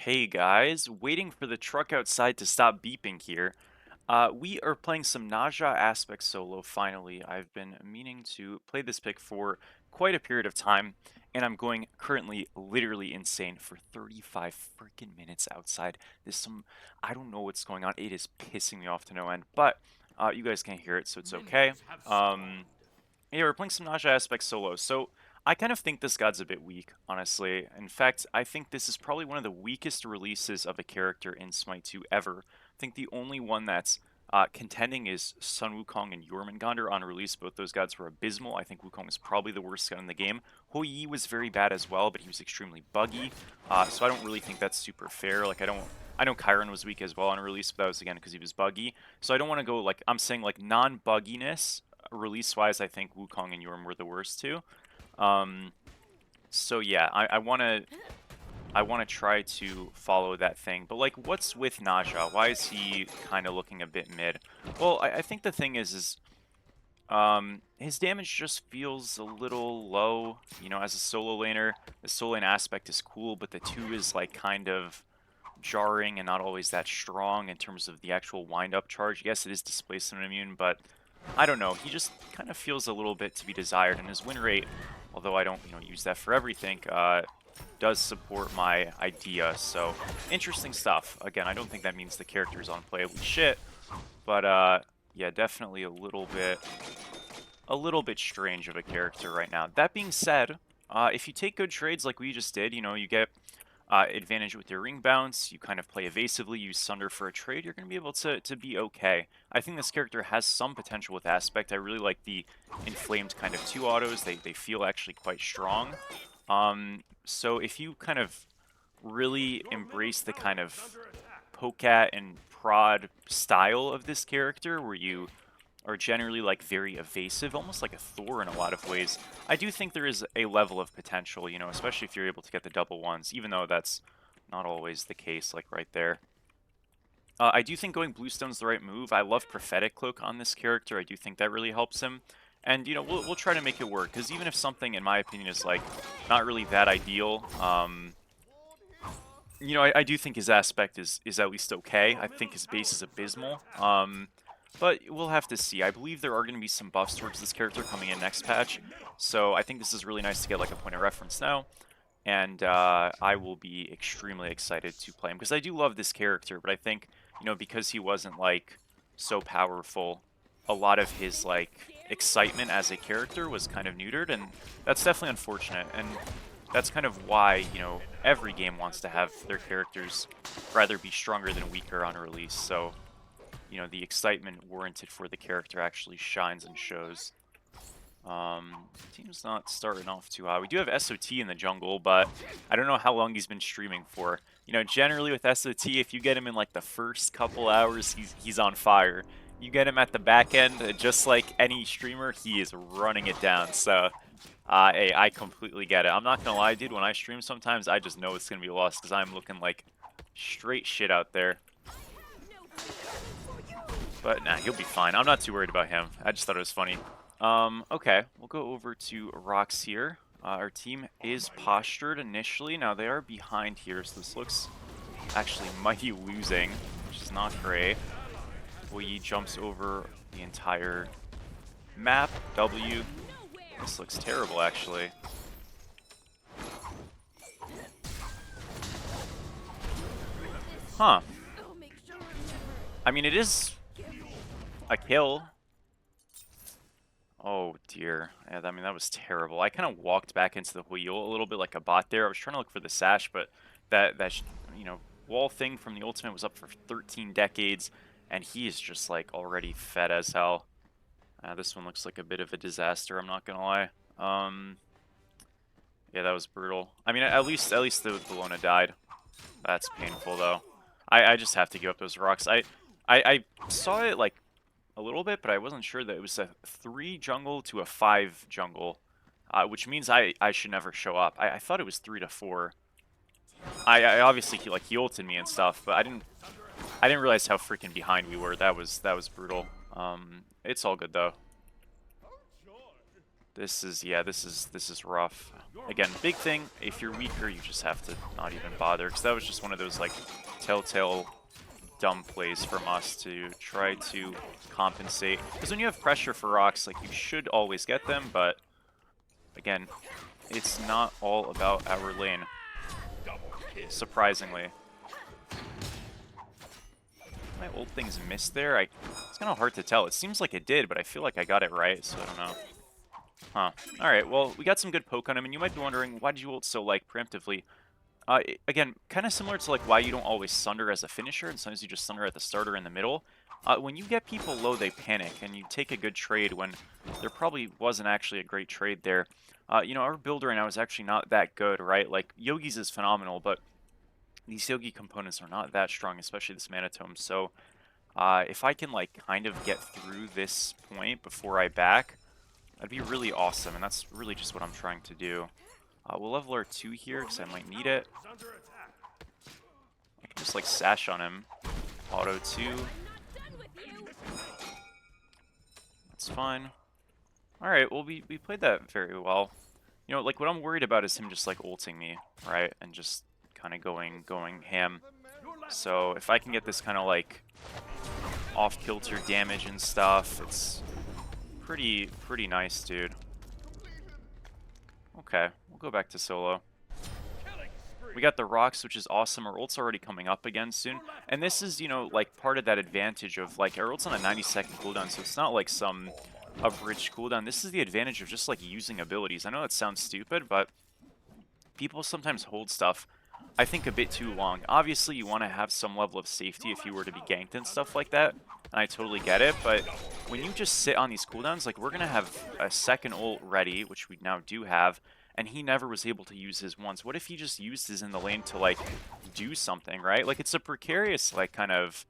Hey guys, waiting for the truck outside to stop beeping here. We are playing some Naja Aspect Solo finally. I've been meaning to play this pick for quite a period of time, and I'm going currently literally insane for 35 freaking minutes outside. I don't know what's going on. It is pissing me off to no end, but you guys can't hear it, so it's okay. Yeah, we're playing some Naja Aspect Solo. So I kind of think this god's a bit weak, honestly. In fact, I think this is probably one of the weakest releases of a character in Smite 2 ever. I think the only one that's contending is Sun Wukong and Jormungandr on release. Both those gods were abysmal. I think Wukong is probably the worst god in the game. Hou Yi was very bad as well, but he was extremely buggy. So I don't really think that's super fair. I know Chiron was weak as well on release, but that was again because he was buggy. So I don't want to go like I'm saying like non-bugginess release-wise. I think Wukong and Yorm were the worst two. Um, so yeah, I wanna try to follow that thing. But like, what's with Naja? Why is he kind of looking a bit mid? Well, I think the thing is his damage just feels a little low. You know, as a solo laner, the solo lane aspect is cool, but the 2 is like kind of jarring and not always that strong in terms of the actual wind-up charge. Yes, it is displacement immune, but I don't know. He just kind of feels a little bit to be desired, and his win rate, although I don't, use that for everything, does support my idea. So interesting stuff. Again, I don't think that means the character is unplayably shit, but yeah, definitely a little bit strange of a character right now. That being said, if you take good trades like we just did, you get advantage with your ring bounce, you kind of play evasively, use Sunder for a trade, you're going to be able to be okay. I think this character has some potential with Aspect. I really like the inflamed kind of 2 autos. They feel actually quite strong. So if you kind of really embrace the kind of poke at and prod style of this character, where you are generally like very evasive, almost like a Thor in a lot of ways. I do think there is a level of potential, especially if you're able to get the double ones, even though that's not always the case, like right there. I do think going Bluestone's the right move. I love Prophetic Cloak on this character. I do think that really helps him. And, we'll try to make it work, because even if something, in my opinion, is, like, not really that ideal, I do think his aspect is at least okay. I think his base is abysmal. But we'll have to see. I believe there are going to be some buffs towards this character coming in next patch, so I think this is really nice to get like a point of reference now, and I will be extremely excited to play him, because I do love this character, but I think, because he wasn't like so powerful, a lot of his like excitement as a character was kind of neutered, and that's definitely unfortunate, and that's kind of why, every game wants to have their characters rather be stronger than weaker on release, so the excitement warranted for the character actually shines and shows. Team's not starting off too high. We do have SOT in the jungle, but I don't know how long he's been streaming for. Generally with SOT, if you get him in like the first couple hours, he's on fire. You get him at the back end, just like any streamer, he is running it down. So, hey, I completely get it. I'm not gonna lie, dude. When I stream, sometimes I just know it's gonna be lost because I'm looking like straight shit out there. But nah, he'll be fine. I'm not too worried about him. I just thought it was funny. Okay, we'll go over to rocks here. Our team is postured initially. Now they are behind here, so this looks actually mighty losing, which is not great. Hou Yi jumps over the entire map. W. This looks terrible, actually. Huh. I mean, it is a kill. Oh dear. Yeah, I mean, that was terrible. I kind of walked back into the wheel a little bit like a bot there. I was trying to look for the sash, but that wall thing from the ultimate was up for 13 decades, and he is just like already fed as hell. This one looks like a bit of a disaster, I'm not gonna lie. Yeah, that was brutal. I mean, at least the Lona died. That's painful though. I just have to give up those rocks. I saw it like a little bit, but I wasn't sure that it was a 3 jungle to a 5 jungle, which means I should never show up. I thought it was 3 to 4. I obviously he ulted me and stuff, but I didn't realize how freaking behind we were. That was brutal. It's all good though. This is, yeah, this is rough. Again, big thing, if you're weaker, you just have to not even bother, because that was just one of those, like, telltale dumb plays from us to try to compensate. Because when you have pressure for rocks, like, you should always get them, but, again, it's not all about our lane, surprisingly. My old things missed there? It's kind of hard to tell. It seems like it did, but I feel like I got it right, so I don't know. Huh. Alright, well, we got some good poke on him, and you might be wondering, why did you ult so, like, preemptively? Again, kind of similar to, like, why you don't always Sunder as a finisher, and sometimes you just Sunder at the start or in the middle. When you get people low, they panic, and you take a good trade when there probably wasn't actually a great trade there. You know, our build right now is actually not that good, right? Like, Yogi's is phenomenal, but these Yogi components are not that strong, especially this Mana Tome, so if I can, like, kind of get through this point before I back, that'd be really awesome, and that's really just what I'm trying to do. We'll level our 2 here, because I might need it. I can just, like, sash on him. Auto 2. That's fine. Alright, well, we played that very well. You know, like, what I'm worried about is him just, like, ulting me, right? And just kind of going ham. So, if I can get this kind of, like, off-kilter damage and stuff, it's pretty nice, dude. Okay, we'll go back to solo. We got the rocks, which is awesome. Our ult's already coming up again soon. And this is, you know, like, part of that advantage of, like, our ult's on a 90-second cooldown, so it's not like some abridged cooldown. This is the advantage of just, like, using abilities. I know that sounds stupid, but people sometimes hold stuff, I think, a bit too long. Obviously, you want to have some level of safety if you were to be ganked and stuff like that, and I totally get it, but when you just sit on these cooldowns, like, we're going to have a second ult ready, which we now do have, and he never was able to use his once. What if he just used his in the lane to, like, do something, right? Like, it's a precarious, like, kind of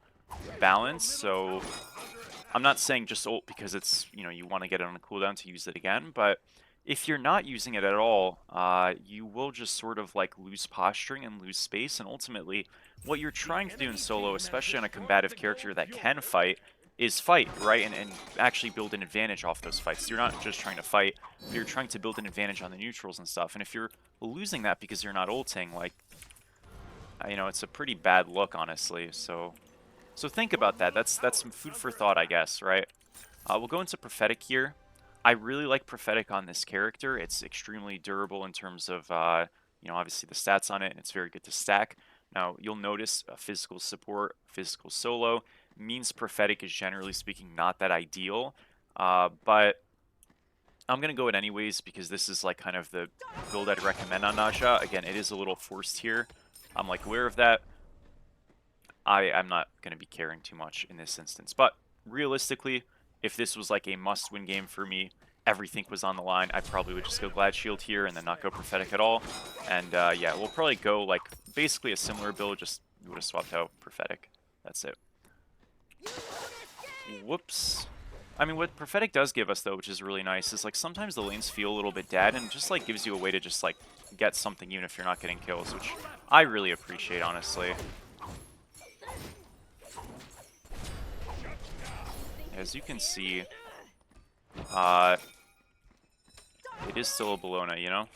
balance, so I'm not saying just ult because it's, you know, you want to get it on a cooldown to use it again, but if you're not using it at all, you will just sort of, like, lose posturing and lose space, and ultimately, what you're trying to do in solo, especially on a combative character that can fight, is fight, right? And actually build an advantage off those fights. You're not just trying to fight, but you're trying to build an advantage on the neutrals and stuff. And if you're losing that because you're not ulting, like, you know, it's a pretty bad look, honestly. So think about that. That's some food for thought, I guess, right? We'll go into Prophetic here. I really like Prophetic on this character. It's extremely durable in terms of, you know, obviously the stats on it, and it's very good to stack. Now, you'll notice physical support, physical solo, means Prophetic is generally speaking not that ideal, but I'm going to go it anyways because this is, like, kind of the build I'd recommend on Naja. Again, it is a little forced here. I'm, like, aware of that. I'm not going to be caring too much in this instance, but realistically, if this was, like, a must-win game for me, everything was on the line, I probably would just go Glad Shield here and then not go Prophetic at all. And yeah, we'll probably go, like, basically a similar build, just would have swapped out Prophetic. That's it. Whoops. I mean, what Prophetic does give us, though, which is really nice, is, like, sometimes the lanes feel a little bit dead, and just, like, gives you a way to just, like, get something even if you're not getting kills, which I really appreciate, honestly. As you can see, it is still a Bologna, you know?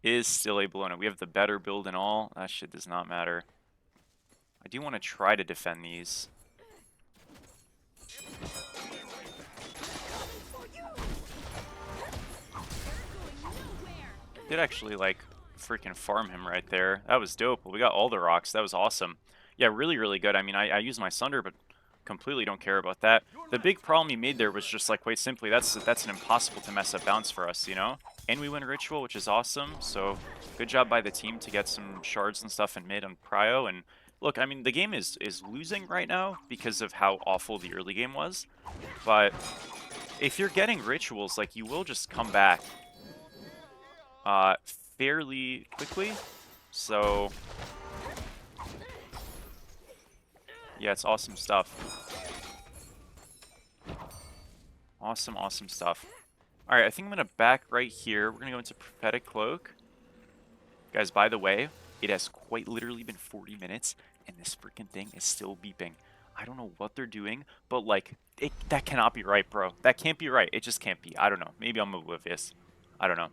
Is still a Bologna. We have the better build and all. That shit does not matter. I do want to try to defend these. Did actually, like, freaking farm him right there. That was dope. Well, we got all the rocks. That was awesome. Yeah, really, really good. I mean, I use my Sunder, but completely don't care about that. The big problem he made there was just, like, quite simply, that's an impossible to mess up bounce for us, you know? And we win Ritual, which is awesome, so good job by the team to get some shards and stuff in mid on Prio. And look, I mean, the game is losing right now because of how awful the early game was, but if you're getting Rituals, like, you will just come back fairly quickly, so yeah, it's awesome stuff. Awesome, awesome stuff. Alright, I think I'm going to back right here. We're going to go into Prophetic Cloak. Guys, by the way, it has quite literally been 40 minutes, and this freaking thing is still beeping. I don't know what they're doing, but like that cannot be right, bro. That can't be right. It just can't be. I don't know. Maybe I'm oblivious. I don't know.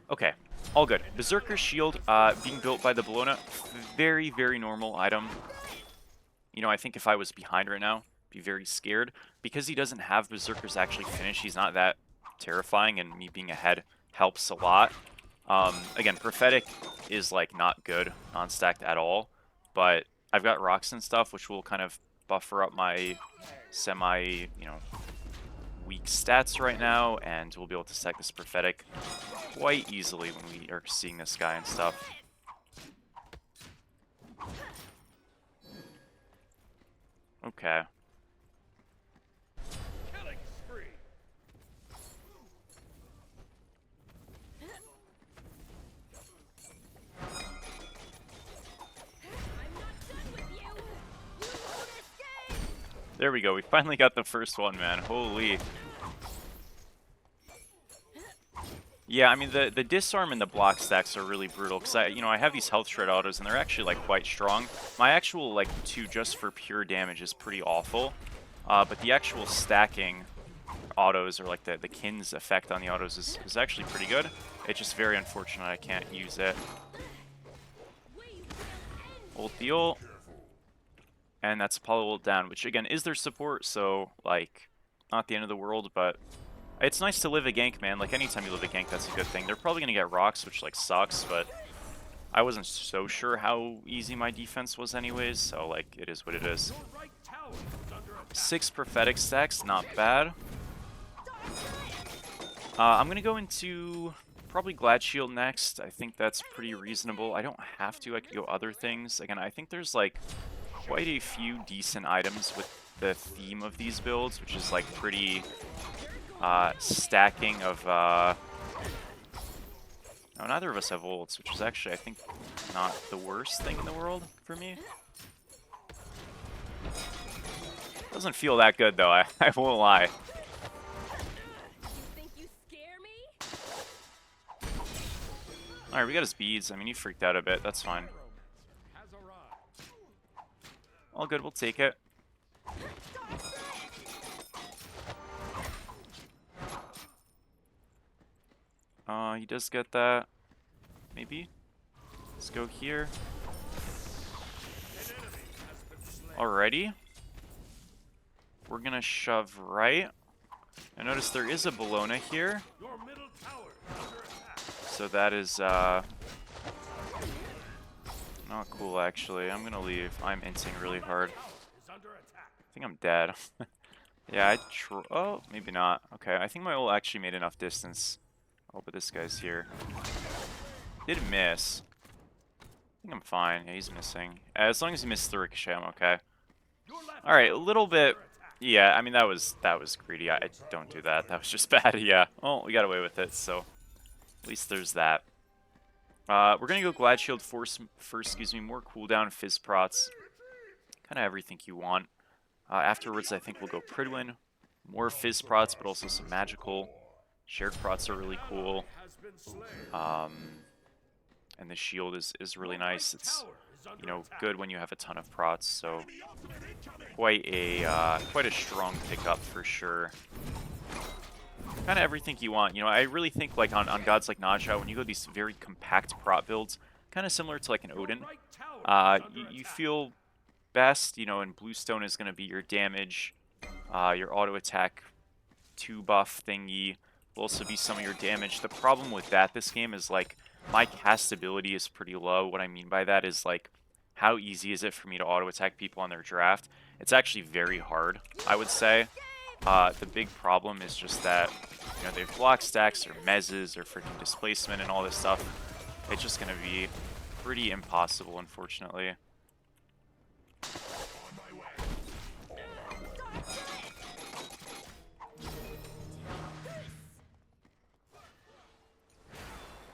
Okay, all good. Berserker Shield being built by the Bologna, very, very normal item. You know, I think if I was behind right now, I'd be very scared. Because he doesn't have Berserkers actually finish, he's not that terrifying, and me being ahead helps a lot. Again, Prophetic is, like, not good non-stacked at all, but I've got rocks and stuff, which will kind of buffer up my semi, you know, weak stats right now, and we'll be able to stack this Prophetic quite easily when we are seeing this guy and stuff. Okay. There we go. We finally got the first one, man. Holy. Yeah, I mean, the disarm and the block stacks are really brutal, because I have these health shred autos, and they're actually, like, quite strong. My actual, like, 2 just for pure damage is pretty awful, but the actual stacking autos, or, like, the Kin's effect on the autos is actually pretty good. It's just very unfortunate I can't use it. Ult the ult, and that's Apollo ult down, which, again, is their support, so, like, not the end of the world, but it's nice to live a gank, man. Like, anytime you live a gank, that's a good thing. They're probably going to get rocks, which, like, sucks, but I wasn't so sure how easy my defense was anyways, so, like, it is what it is. 6 Prophetic stacks, not bad. I'm going to go into probably Glad Shield next. I think that's pretty reasonable. I don't have to. I could go other things. Again, I think there's, like, quite a few decent items with the theme of these builds, which is, like, pretty stacking of no, neither of us have ults, which is actually, I think, not the worst thing in the world for me. Doesn't feel that good though, I won't lie. Alright, we got his beads. I mean, he freaked out a bit, that's fine. All good, we'll take it. He does get that. Maybe. Let's go here. Alrighty. We're gonna shove right. I notice there is a Bologna here. So that is not cool, actually. I'm gonna leave. I'm inting really hard. I think I'm dead. Yeah, oh, maybe not. Okay, I think my ult actually made enough distance. Oh, but this guy's here. Did miss. I think I'm fine. Yeah, he's missing. As long as he missed the ricochet, I'm okay. Alright, a little bit. Yeah, I mean, that was greedy. I don't do that. That was just bad, yeah. Well, we got away with it, so at least there's that. We're going to go Glad Shield first, excuse me, more cooldown, Fizz Prots. Kind of everything you want. Afterwards, I think we'll go Pridwin. More Fizz Prots, but also some magical. Shared Prots are really cool. And the shield is really nice. It's, you know, good when you have a ton of prots, so quite a strong pickup for sure. Kind of everything you want. You know, I really think, like, on gods like Naja, when you go these very compact prot builds, kind of similar to like an Odin, you feel best, you know, and Bluestone is going to be your damage, your auto attack 2 buff thingy will also be some of your damage. The problem with that this game is, like, my castability is pretty low. What I mean by that is, like, how easy is it for me to auto attack people on their draft? It's actually very hard, I would say. The big problem is just that, you know, they have block stacks or mezzes or freaking displacement and all this stuff. It's just going to be pretty impossible, unfortunately.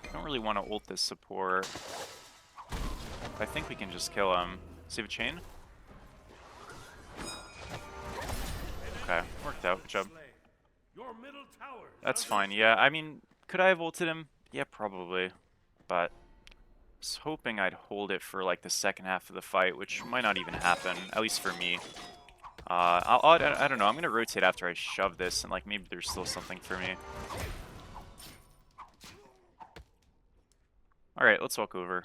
I don't really want to ult this support. I think we can just kill him. Save a chain? Okay, worked out. Good job. That's fine, yeah. I mean, could I have ulted him? Yeah, probably. But was hoping I'd hold it for like the second half of the fight, which might not even happen, at least for me. I don't know. I'm gonna rotate after I shove this, and like maybe there's still something for me. All right, let's walk over.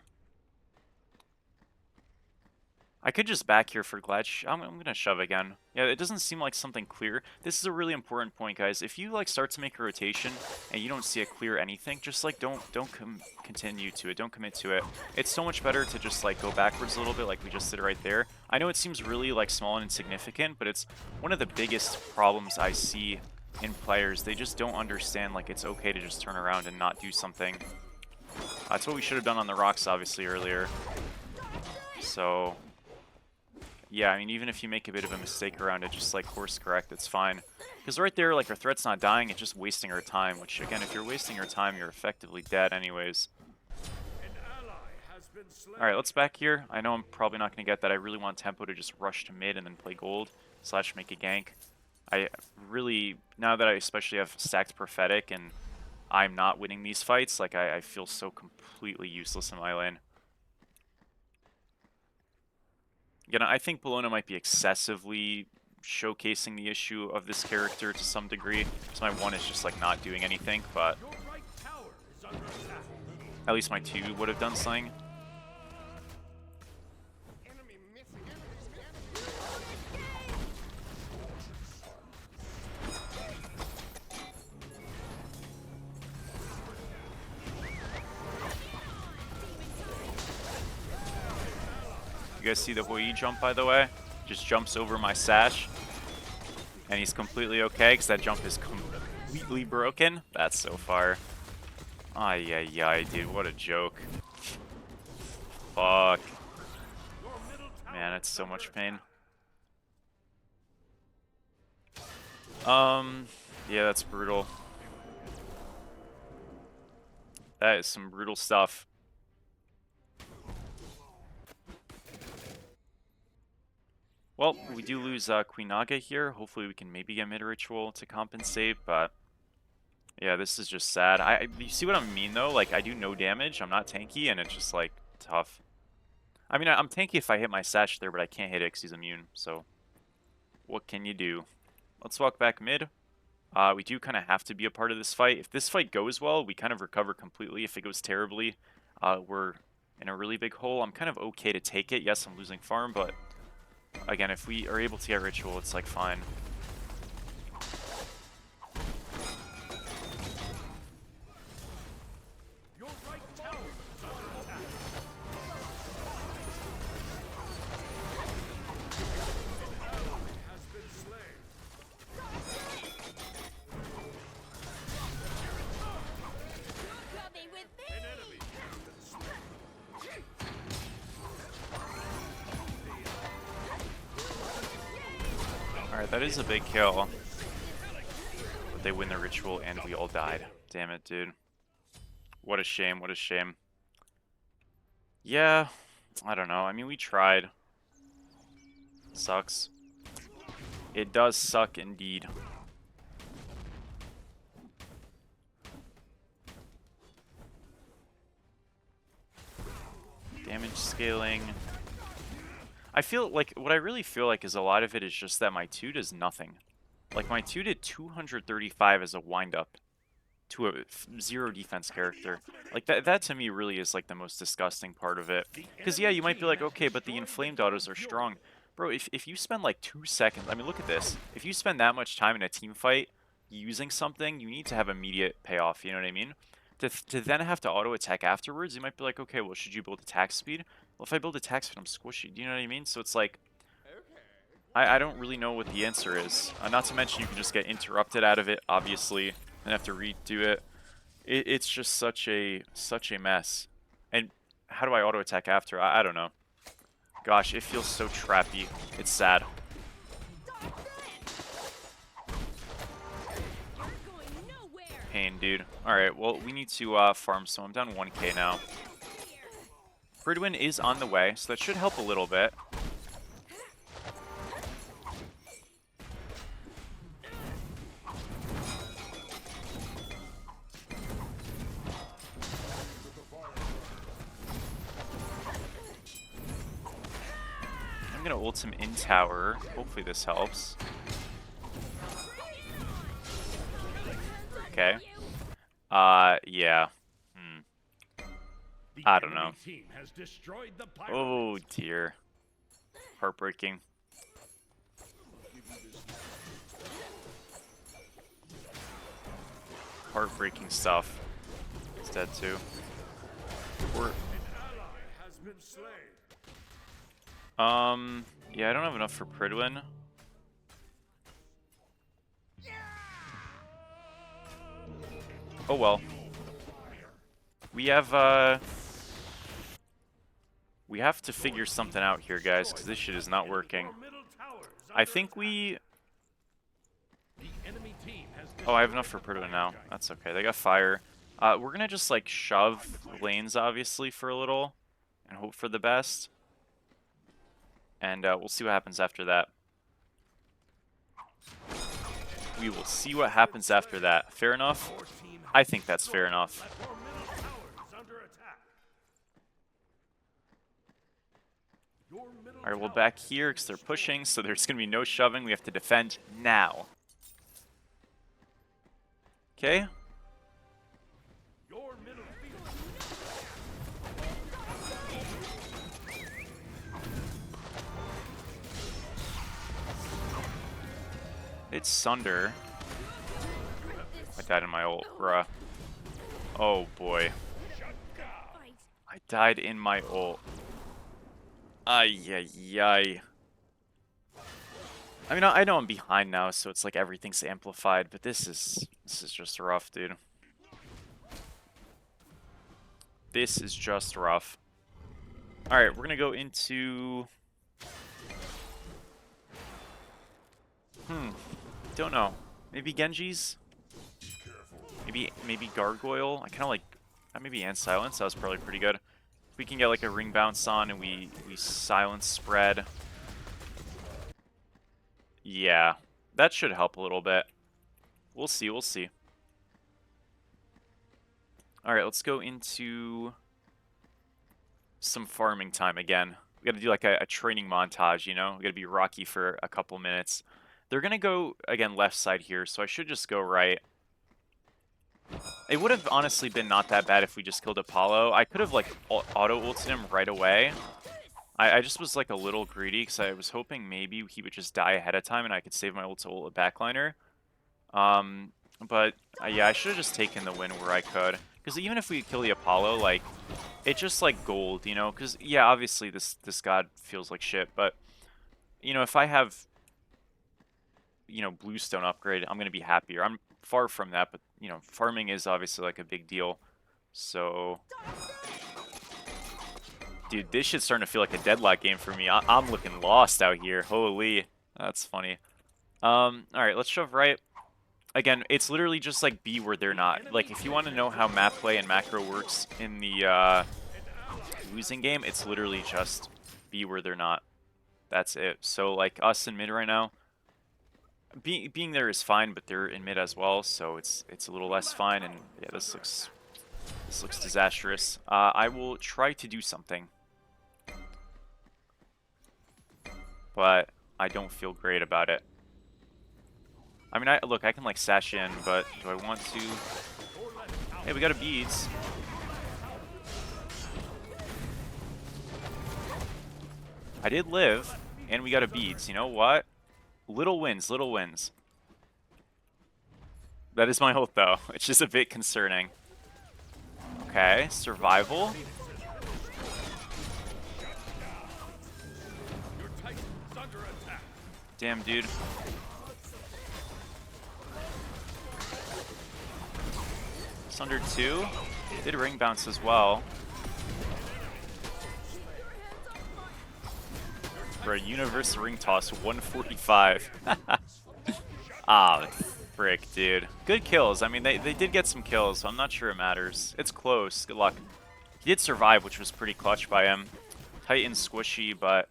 I could just back here for Glatch. I'm gonna shove again. Yeah, it doesn't seem like something clear. This is a really important point, guys. If you like start to make a rotation and you don't see a clear anything, just like don't continue to it. Don't commit to it. It's so much better to just like go backwards a little bit, like we just did right there. I know it seems really like small and insignificant, but it's one of the biggest problems I see in players. They just don't understand like it's okay to just turn around and not do something. That's what we should have done on the rocks, obviously, earlier. So yeah, I mean, even if you make a bit of a mistake around it, just like course correct, it's fine. Because right there, like, our threat's not dying, it's just wasting our time, which, again, if you're wasting your time, you're effectively dead anyways. Alright, let's back here. I know I'm probably not going to get that. I really want Tempo to just rush to mid and then play gold, / make a gank. I really, now that I especially have stacked Prophetic and I'm not winning these fights, like, I feel so completely useless in my lane. Again, I think Bologna might be excessively showcasing the issue of this character to some degree. So my 1 is just like not doing anything, but at least my 2 would have done something. You guys see the Hoi jump, by the way? Just jumps over my sash. And he's completely okay, because that jump is completely broken. That's so far. Ay, ay, ay, dude, what a joke. Fuck. Man, it's so much pain. Yeah, that's brutal. That is some brutal stuff. Well, we do lose Queen Naga here. Hopefully we can maybe get mid-ritual to compensate, but yeah, this is just sad. You see what I mean, though? Like, I do no damage, I'm not tanky, and it's just, like, tough. I mean, I'm tanky if I hit my sash there, but I can't hit it because he's immune, so what can you do? Let's walk back mid. We do kind of have to be a part of this fight. If this fight goes well, we kind of recover completely. If it goes terribly, we're in a really big hole. I'm kind of okay to take it. Yes, I'm losing farm, but again, if we are able to get ritual, it's like fine. Alright, that is a big kill. But they win the ritual and we all died. Damn it, dude. What a shame, what a shame. Yeah, I don't know. I mean, we tried. Sucks. It does suck indeed. Damage scaling. I feel like, what I really feel like is a lot of it is just that my 2 does nothing. Like, my 2 did 235 as a wind-up to a 0 defense character. Like, that to me really is, like, the most disgusting part of it. Because, yeah, you might be like, okay, but the inflamed autos are strong. Bro, if you spend, like, 2 seconds... I mean, look at this. If you spend that much time in a team fight using something, you need to have immediate payoff, you know what I mean? To then have to auto-attack afterwards, you might be like, okay, well, should you build attack speed? Well, if I build attack speed, I'm squishy. Do you know what I mean? So it's like, I don't really know what the answer is. Not to mention you can just get interrupted out of it, obviously, and have to redo it. It's just such a mess. And how do I auto-attack after? I don't know. Gosh, it feels so trappy. It's sad. Pain, dude. Alright, well, we need to farm, so I'm down 1k now. Bridwin is on the way, so that should help a little bit. I'm gonna ult him in tower. Hopefully this helps. Okay. Yeah. I don't know. Oh dear. Heartbreaking. Heartbreaking stuff. He's dead too. Yeah, I don't have enough for Pridwin. Oh well. We have to figure something out here, guys, because this shit is not working. I think we... Oh, I have enough for Pridwin now. That's okay. They got fire. We're gonna just, like, shove lanes, obviously, for a little, and hope for the best. And we'll see what happens after that. We will see what happens after that. Fair enough? I think that's fair enough. Alright, well, back here, because they're pushing, so there's going to be no shoving. We have to defend now. Okay. It's Sunder. I died in my ult, bruh. Oh, boy. I died in my ult. Ay, ay, ay. I mean, I know I'm behind now, so it's like everything's amplified, but this is just rough, dude. This is just rough. Alright, we're gonna go into... Don't know. Maybe Genji's? Maybe Gargoyle? I kinda like... Maybe and Silence, that was probably pretty good. If we can get like a ring bounce on and we silence spread. Yeah, that should help a little bit. We'll see, we'll see. Alright, let's go into some farming time again. We gotta do like a training montage, you know? We gotta be Rocky for a couple minutes. They're gonna go, again, left side here, so I should just go right. It would have honestly been not that bad if we just killed Apollo. I could have, like, auto-ulted him right away. I just was, like, a little greedy, because I was hoping maybe he would just die ahead of time and I could save my ult to ult a backliner. But, yeah, I should have just taken the win where I could. Because even if we kill the Apollo, like, it's just, like, gold, you know? Because, yeah, obviously this god feels like shit, but, you know, if I have, you know, Bluestone upgrade, I'm going to be happier. I'm far from that, but, you know, farming is obviously, like, a big deal. So... Dude, this shit's starting to feel like a deadlock game for me. I'm looking lost out here. Holy. That's funny. Alright, let's shove right. Again, it's literally just like be where they're not. Like, if you want to know how map play and macro works in the losing game, it's literally just be where they're not. That's it. So, like, us in mid right now, being there is fine, but they're in mid as well, so it's a little less fine, and yeah, this looks disastrous. I will try to do something, but I don't feel great about it. I mean, look, I can, like, sash in, but do I want to? Hey, we got a beads. I did live, and we got a beads. You know what? Little wins, little wins. That is my ult, though. It's just a bit concerning. Okay, survival. Damn, dude. It's under 2. Did ring bounce as well. For a universe ring toss, 145. Ah, frick, dude. Good kills. I mean, they did get some kills, so I'm not sure it matters. It's close. Good luck. He did survive, which was pretty clutch by him. Tight and squishy, but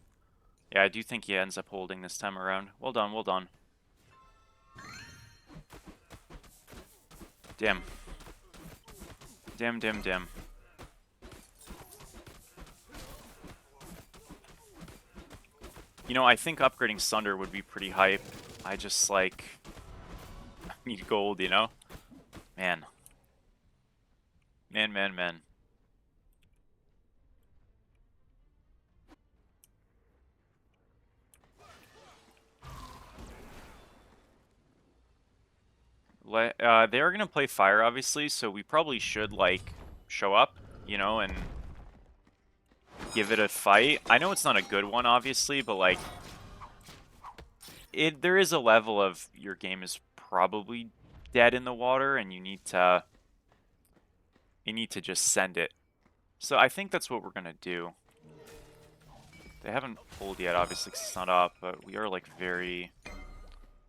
yeah, I do think he ends up holding this time around. Well done, well done. Damn. Damn, damn, damn. You know, I think upgrading Sunder would be pretty hype. I just, like, need gold, you know? Man. Man, man, man. They are gonna play fire, obviously, so we probably should, like, show up, you know, and give it a fight. I know it's not a good one, obviously, but, like, there is a level of your game is probably dead in the water, and you need to just send it. So I think that's what we're gonna do. They haven't pulled yet, obviously, 'cause it's not up, but we are, like, very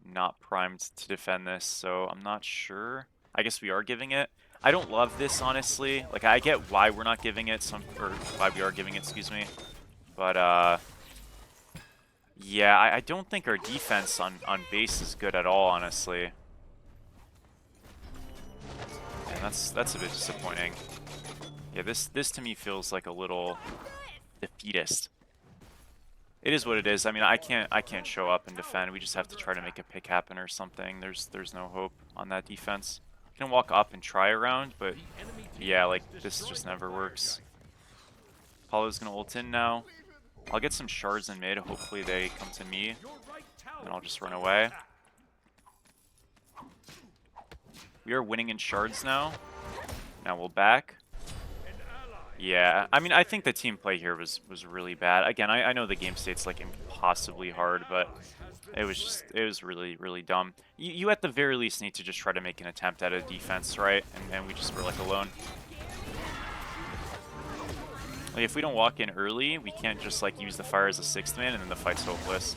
not primed to defend this, so I'm not sure. I guess we are giving it. I don't love this, honestly. Like, I get why we're not giving it, or why we are giving it, excuse me. But, yeah, I don't think our defense on base is good at all, honestly. And that's a bit disappointing. Yeah, this to me feels like a little defeatist. It is what it is. I mean, I can't show up and defend. We just have to try to make a pick happen or something. There's no hope on that defense. We can walk up and try around, but yeah, like this just never works. Apollo's gonna ult in now. I'll get some shards in mid. Hopefully they come to me, and I'll just run away. We are winning in shards now. Now we'll back. Yeah, I mean, I think the team play here was really bad. Again, I know the game state's like impossibly hard, but it was really, really dumb. You at the very least need to just try to make an attempt at a defense, right? And we just were like alone. Like if we don't walk in early, we can't just like use the fire as a sixth man and then the fight's hopeless.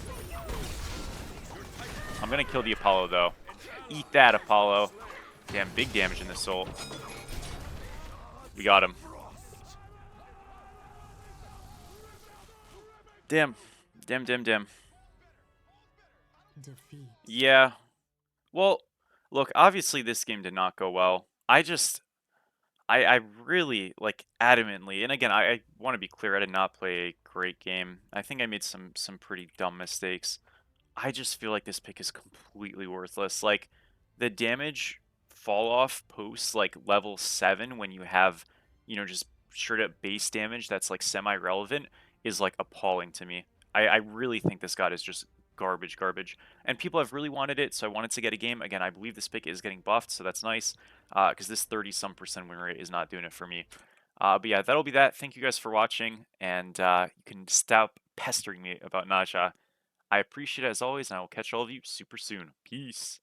I'm gonna kill the Apollo though. Eat that, Apollo. Damn, big damage in this ult. We got him. Damn. Damn. Defeat. Yeah. Well, look, obviously this game did not go well. I really, like, adamantly, and again, I want to be clear, I did not play a great game. I think I made some pretty dumb mistakes. I just feel like this pick is completely worthless. Like, the damage fall off post, like, level 7 when you have, you know, just straight up base damage that's, like, semi-relevant is, like, appalling to me. I really think this god is just garbage. And people have really wanted it, so I wanted to get a game. Again, I believe this pick is getting buffed, so that's nice, because this 30-some% win rate is not doing it for me. But yeah, that'll be that. Thank you guys for watching, and you can stop pestering me about Naja. I appreciate it as always, and I will catch all of you super soon. Peace.